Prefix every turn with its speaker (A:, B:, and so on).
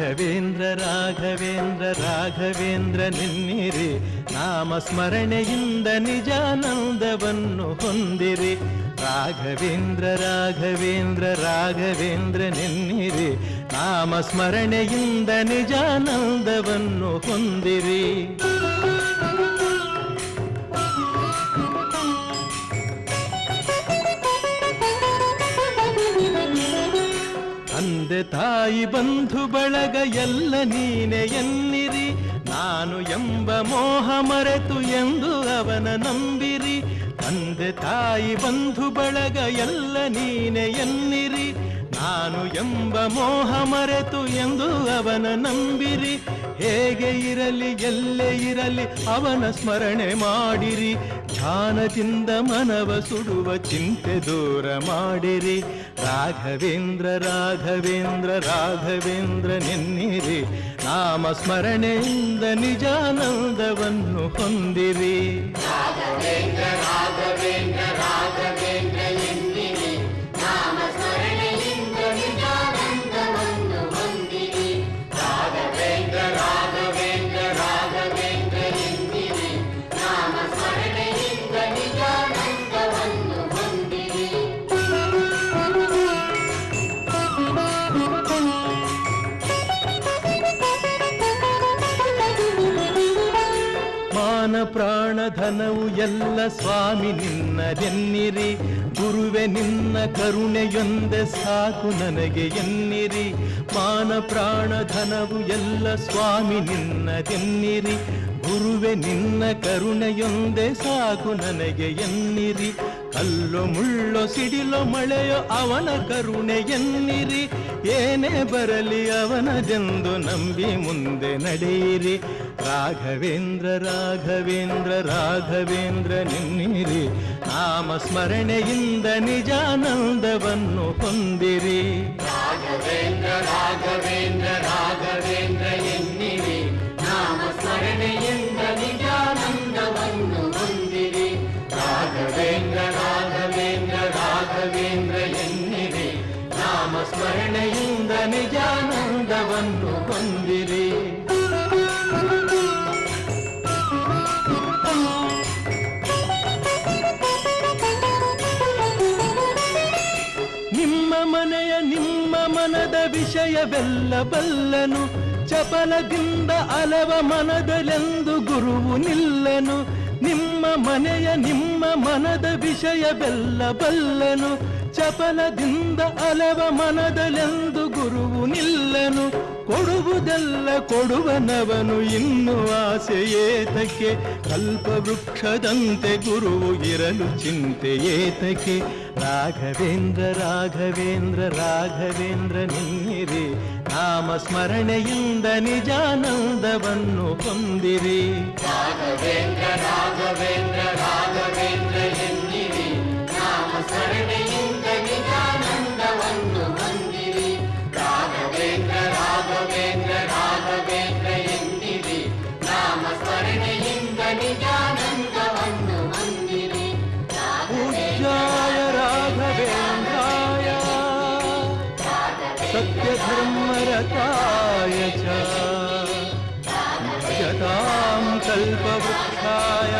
A: ರಾಘವೇಂದ್ರ ರಾಘವೇಂದ್ರ ರಾಘವೇಂದ್ರ ನೆನ್ನಿರಿ, ನಾಮ ಸ್ಮರಣೆಯಿಂದ ನಿಜಾನಂದವನ್ನು ಹೊಂದಿರಿ. ರಾಘವೇಂದ್ರ ರಾಘವೇಂದ್ರ ರಾಘವೇಂದ್ರ ನೆನ್ನಿರಿ, ನಾಮ ಸ್ಮರಣೆಯಿಂದ ನಿಜಾನಂದವನ್ನು ಹೊಂದಿರಿ. ತಂದೆ ತಾಯಿ ಬಂಧು ಬಳಗ ಎಲ್ಲ ನೀನೆ ಎನ್ನಿರಿ, ನಾನು ಎಂಬ ಮೋಹ ಮರೆತು ಎಂದು ಅವನ ನಂಬಿರಿ. ತಂದೆ ತಾಯಿ ಬಂಧು ಬಳಗ ಎಲ್ಲ ನೀನೆ ಎನ್ನಿರಿ, ನಾನು ಎಂಬ ಮೋಹ ಮರೆತು ಎಂದು ಅವನ ನಂಬಿರಿ. ಹೇಗೆ ಇರಲಿ ಎಲ್ಲೇ ಇರಲಿ ಅವನ ಸ್ಮರಣೆ ಮಾಡಿರಿ, ಧ್ಯಾನದಿಂದ ಮನವ ಸುಡುವ ಚಿಂತೆ ದೂರ ಮಾಡಿರಿ. ರಾಘವೇಂದ್ರ ರಾಘವೇಂದ್ರ ರಾಘವೇಂದ್ರ ನೆನ್ನಿರಿ, ನಾಮ ಸ್ಮರಣೆಯಿಂದ ನಿಜಾನಂದವನ್ನು ಹೊಂದಿರಿ.
B: ರಾಘವೇಂದ್ರ ರಾಘವೇಂದ್ರ ರಾಘವೇಂದ್ರ ಎನ್ನಿರಿ, ನಾಮ ಸ್ಮರಣೆಯಿಂದ ನಿಜಾನಂದವನ್ನು ಹೊಂದಿರಿ. ರಾಘವೇಂದ್ರ ರಾಘವೇಂದ್ರ ರಾಘವೇಂದ್ರ ಎನ್ನಿರಿ, ನಾಮ ಸ್ಮರಣೆಯಿಂದ ನಿಜಾನಂದವನ್ನು ಹೊಂದಿರಿ.
A: ಮಾನ ಪ್ರಾಣ ಧನವು ಎಲ್ಲ ಸ್ವಾಮಿ ನಿನ್ನದೆನ್ನಿರಿ, ಗುರುವೆ ನಿನ್ನ ಕರುಣೆಯೊಂದೆ ಸಾಕು ನನಗೆ ಎನ್ನಿರಿ. ಮಾನ ಪ್ರಾಣ ಧನವು ಎಲ್ಲ ಸ್ವಾಮಿ ನಿನ್ನದೆನ್ನಿರಿ, ಗುರುವೆ ನಿನ್ನ ಕರುಣೆಯೊಂದೆ ಸಾಕು ನನಗೆ ಎನ್ನಿರಿ. ಕಲ್ಲು ಮುಳ್ಳೋ ಸಿಡಿಲೋ ಮಳೆಯೋ ಅವನ ಕರುಣೆ ಎನ್ನಿರಿ, ಏನೇ ಬರಲಿ ಅವನದೆಂದು ನಂಬಿ ಮುಂದೆ ನಡೆಯಿರಿ. ರಾಘವೇಂದ್ರ ರಾಘವೇಂದ್ರ ರಾಘವೇಂದ್ರ ನೆನ್ನಿರಿ, ನಾಮ ಸ್ಮರಣೆಯಿಂದ ನಿಜಾನಂದವನ್ನು ಹೊಂದಿರಿ.
B: ರಾಘವೇಂದ್ರ ರಾಘವೇಂದ್ರ ರಾಘವೇಂದ್ರ ಎನ್ನಿರಿ, ನಾಮ ಸ್ಮರಣೆಯಿಂದ ನಿಜಾನಂದವನ್ನು ಹೊಂದಿರಿ. ರಾಘವೇಂದ್ರ ರಾಘವೇಂದ್ರ ರಾಘವೇಂದ್ರ ಎನ್ನಿರಿ, ನಾಮ ಸ್ಮರಣೆಯಿಂದ ನಿಜಾನಂದವನ್ನು ಹೊಂದಿರಿ. ನಿಮ್ಮ ಮನೆಯ ನಿಮ್ಮ ಮನದ ವಿಷಯವೆಲ್ಲ ಬಲ್ಲನು, ಚಪಲದಿಂದ ಅಲವ ಮನದಲೆಂದು ಗುರುವು ನಿಲ್ಲನು. ನಿಮ್ಮ ಮನೆಯ ನಿಮ್ಮ ಮನದ ವಿಷಯವೆಲ್ಲ ಬಲ್ಲನು, ಚಪಲದಿಂದ ಅಲವ ಮನದಲೆಂದು ಗುರುವು ನಿಲ್ಲನು. ಕೊಡುವುದೆಲ್ಲ ಕೊಡುವನವನು ಇನ್ನು ಆಸೆ ಏತಕ್ಕೆ, ಕಲ್ಪವೃಕ್ಷದಂತೆ ಗುರುವು ಇರಲು ಚಿಂತೆ ಏತಕ್ಕೆ. ರಾಘವೇಂದ್ರ ರಾಘವೇಂದ್ರ ರಾಘವೇಂದ್ರ ನೆನ್ನಿರಿ, ನಾಮ ಸ್ಮರಣೆಯಿಂದ ನಿಜಾನಂದವನ್ನು ಹೊಂದಿರಿ. ರಾಘವೇಂದ್ರ ರಾಘವೇಂದ್ರ ರಾಘವೇಂದ್ರ ಎನ್ನಿರಿ, ನಾಮ ಸ್ಮರಣೆಯಿಂದ ನಿಜಾನಂದವನ್ನು ಹೊಂದಿರಿ. ರಾಘವೇಂದ್ರ ರಾಘವೇಂದ್ರ ರಾಘವೇಂದ್ರ ಎನ್ನಿರಿ, ನಾಮ ಸ್ಮರಣೆಯಿಂದ ನಿಜಾನಂದವನ್ನು ಹೊಂದಿರಿ.
A: ಪೂಜ್ಯಾಯ ರಾಘವೇಂದ್ರಾಯ ಸತ್ಯಧರ್ಮರತಾಯ ಚ ಭಜತಾಂ ಕಲ್ಪವೃಕ್ಷಾಯ